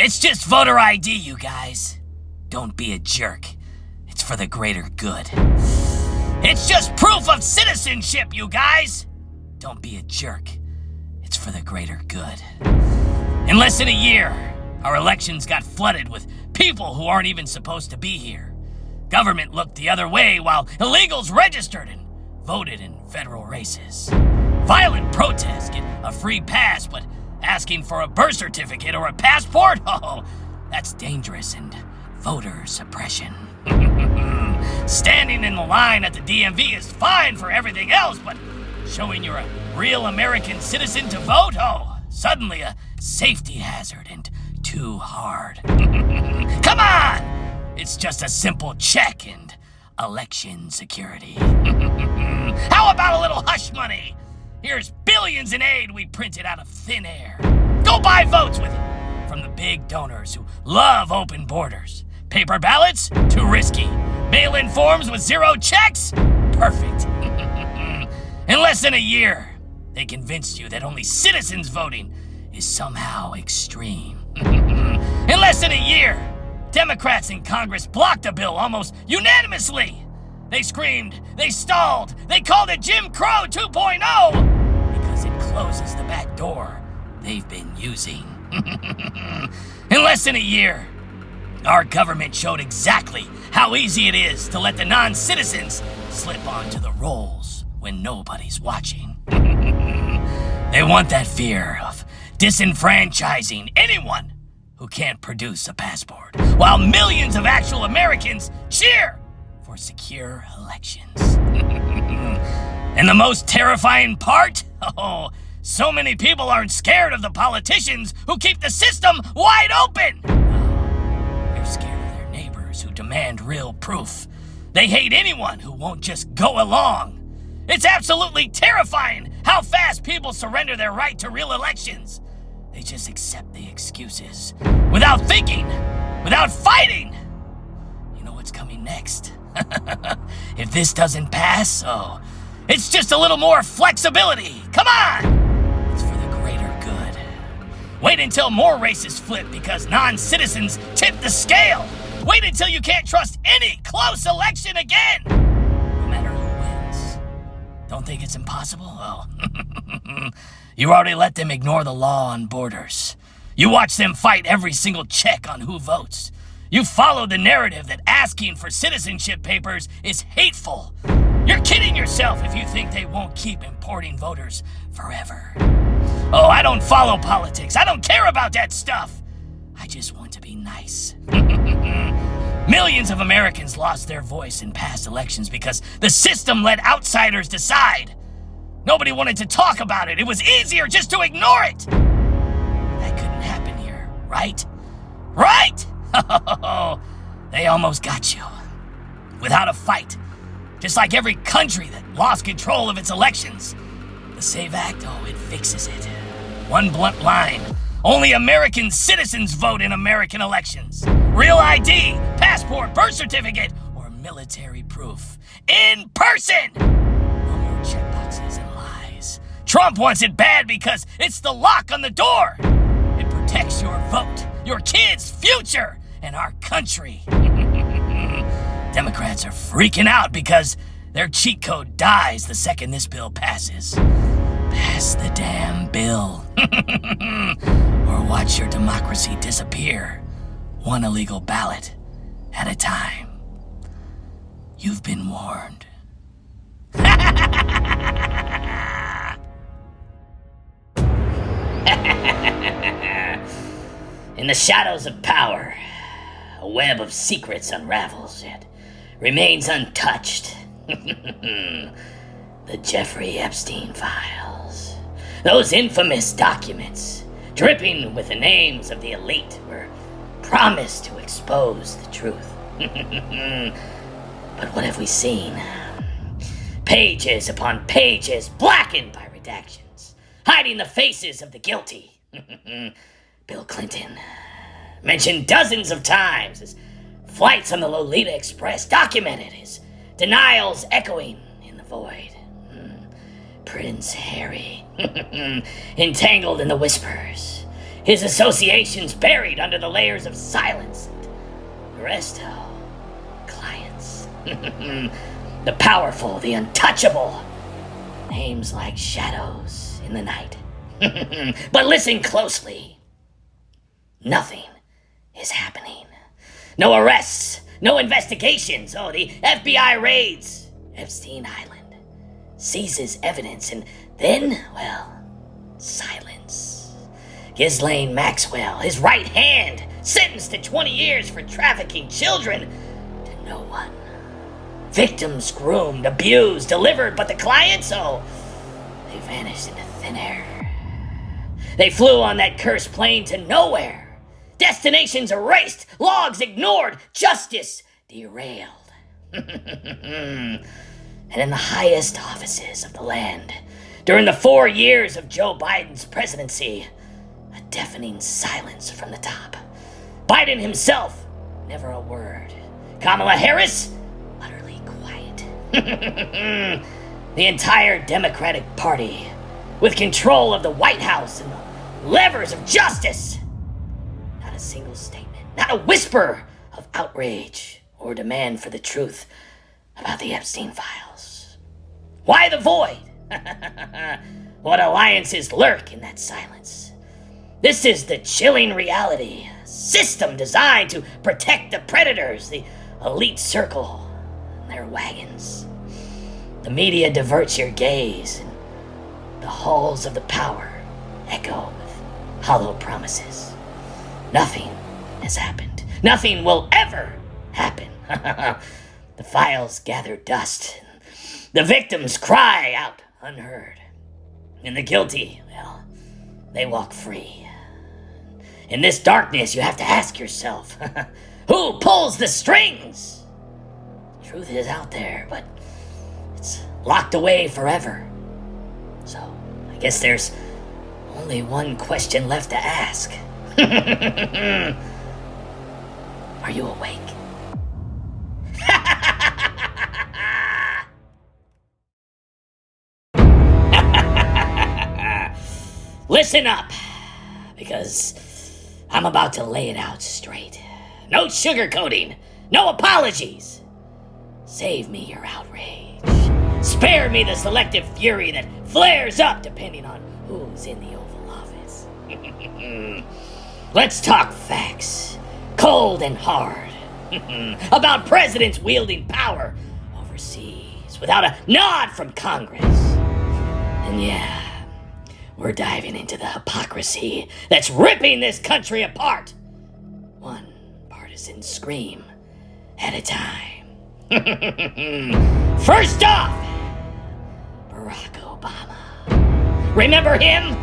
It's just voter ID, you guys. Don't be a jerk. It's for the greater good. It's just proof of citizenship, you guys. Don't be a jerk. It's for the greater good. In less than a year, our elections got flooded with people who aren't even supposed to be here. Government looked the other way while illegals registered and voted in federal races. Violent protests get a free pass, but asking for a birth certificate or a passport? Oh, that's dangerous and voter suppression. Standing in the line at the DMV is fine for everything else, but showing you're a real American citizen to vote? Oh, suddenly a safety hazard and too hard. Come on! It's just a simple check and election security. How about a little hush money? Here's billions in aid we printed out of thin air. Go buy votes with it from the big donors who love open borders. Paper ballots? Too risky. Mail-in forms with 0 checks? Perfect. In less than a year, they convinced you that only citizens voting is somehow extreme. In less than a year, Democrats in Congress blocked a bill almost unanimously. They screamed, they stalled, they called it Jim Crow 2.0 because it closes the back door they've been using. In less than a year, our government showed exactly how easy it is to let the non-citizens slip onto the rolls when nobody's watching. They want that fear of disenfranchising anyone who can't produce a passport, while millions of actual Americans cheer for secure elections. And the most terrifying part? Oh, so many people aren't scared of the politicians who keep the system wide open. They're scared of their neighbors who demand real proof. They hate anyone who won't just go along. It's absolutely terrifying how fast people surrender their right to real elections. They just accept the excuses without thinking, without fighting. You know what's coming next? If this doesn't pass, oh, it's just a little more flexibility. Come on! It's for the greater good. Wait until more races flip because non-citizens tip the scale. Wait until you can't trust any close election again. No matter who wins. Don't think it's impossible? Oh. You already let them ignore the law on borders. You watch them fight every single check on who votes. You follow the narrative that asking for citizenship papers is hateful. You're kidding yourself if you think they won't keep importing voters forever. Oh, I don't follow politics. I don't care about that stuff. I just want to be nice. Millions of Americans lost their voice in past elections because the system let outsiders decide. Nobody wanted to talk about it. It was easier just to ignore it. That couldn't happen here, right? Right? They almost got you. Without a fight. Just like every country that lost control of its elections. The SAVE Act, oh, it fixes it. One blunt line. Only American citizens vote in American elections. Real ID, passport, birth certificate, or military proof. In person! No more checkboxes and lies. Trump wants it bad because it's the lock on the door. It protects your vote, your kids' future, and our country. Democrats are freaking out because their cheat code dies the second this bill passes. Pass the damn bill. Or watch your democracy disappear, one illegal ballot at a time. You've been warned. In the shadows of power, a web of secrets unravels, yet remains untouched. The Jeffrey Epstein Files. Those infamous documents, dripping with the names of the elite, were promised to expose the truth. But what have we seen? Pages upon pages blackened by redactions, hiding the faces of the guilty. Bill Clinton, mentioned dozens of times, his flights on the Lolita Express documented, his denials echoing in the void. Prince Harry, entangled in the whispers, His associations buried under the layers of silence. The rest, clients. The powerful, the untouchable. Names like shadows in the night. But listen closely. Nothing is happening. No arrests, no investigations. Oh, the FBI raids Epstein Island, seizes evidence, and then, well, silence. Ghislaine Maxwell, his right hand, sentenced to 20 years for trafficking children to no one. Victims groomed, abused, delivered, but the clients, they vanished into thin air. They flew on that cursed plane to nowhere. Destinations erased, logs ignored, justice derailed. And in the highest offices of the land, during the 4 years of Joe Biden's presidency, a deafening silence from the top. Biden himself, never a word. Kamala Harris, utterly quiet. The entire Democratic Party, with control of the White House and the levers of justice. Not a single statement, not a whisper of outrage or demand for the truth about the Epstein Files. Why the void? What alliances lurk in that silence? This is the chilling reality. A system designed to protect the predators, the elite circle, and their wagons. The media diverts your gaze, and the halls of the power echo with hollow promises. Nothing has happened. Nothing will ever happen. The files gather dust. The victims cry out unheard. And the guilty, well, they walk free. In this darkness, you have to ask yourself, who pulls the strings? Truth is out there, but it's locked away forever. So, I guess there's only one question left to ask. Are you awake? Listen up, because I'm about to lay it out straight. No sugarcoating, no apologies. Save me your outrage. Spare me the selective fury that flares up depending on who's in the Oval Office. Let's talk facts, cold and hard, about presidents wielding power overseas without a nod from Congress. And yeah, we're diving into the hypocrisy that's ripping this country apart. One partisan scream at a time. First off, Barack Obama. Remember him?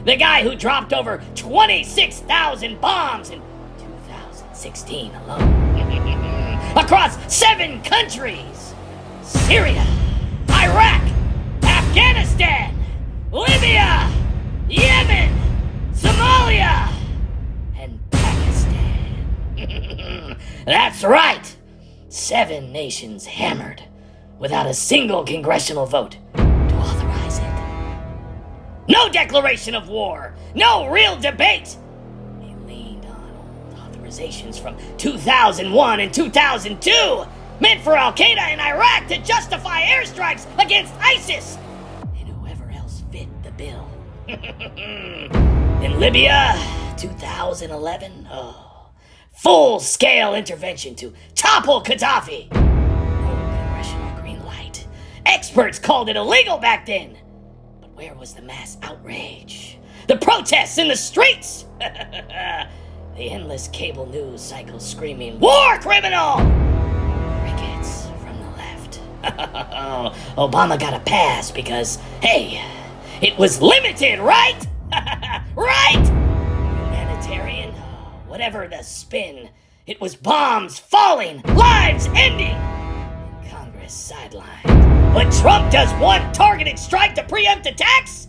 The guy who dropped over 26,000 bombs in 2016 alone. Across 7 countries. Syria, Iraq, Afghanistan, Libya, Yemen, Somalia, and Pakistan. That's right. 7 nations hammered without a single congressional vote to authorize it. No declaration of war, no real debate. They leaned on old authorizations from 2001 and 2002, meant for Al-Qaeda in Iraq to justify airstrikes against ISIS. Bill. In Libya, 2011, full-scale intervention to topple Gaddafi. No congressional green light. Experts called it illegal back then. But where was the mass outrage? The protests in the streets? The endless cable news cycle screaming, war criminal! Crickets from the left. Obama got a pass because, hey, it was limited, right? Right? Humanitarian, whatever the spin. It was bombs falling, lives ending, and Congress sidelined. But Trump does one targeted strike to preempt attacks,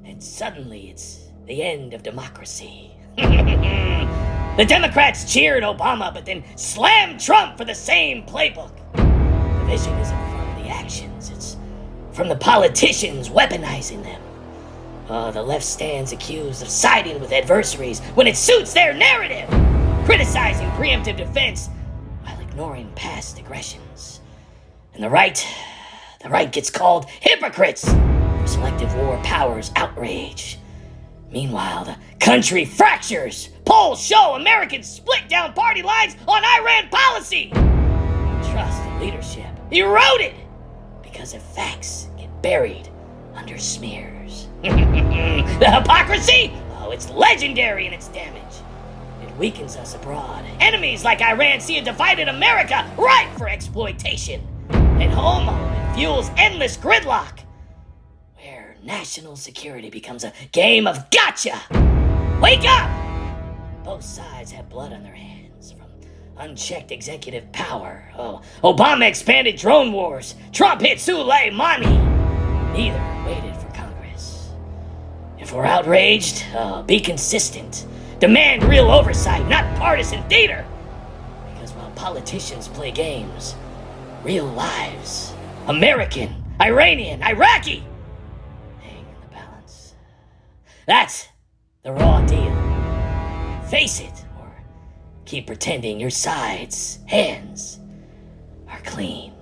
and suddenly it's the end of democracy. The Democrats cheered Obama, but then slammed Trump for the same playbook. The vision isn't from the actions, it's from the politicians weaponizing them. The left stands accused of siding with adversaries when it suits their narrative, criticizing preemptive defense while ignoring past aggressions. And the right gets called hypocrites for selective war power's outrage. Meanwhile, the country fractures. Polls show Americans split down party lines on Iran policy. Trust in leadership eroded because of facts get buried under smears. The hypocrisy? Oh, it's legendary in its damage. It weakens us abroad. Enemies like Iran see a divided America ripe for exploitation. At home, it fuels endless gridlock, where national security becomes a game of gotcha. Wake up! Both sides have blood on their hands from unchecked executive power. Oh, Obama expanded drone wars. Trump hit Soleimani. Neither waited for Congress. If we're outraged, be consistent. Demand real oversight, not partisan theater. Because while politicians play games, real lives, American, Iranian, Iraqi, hang in the balance. That's the raw deal. Face it, or keep pretending your side's hands are clean.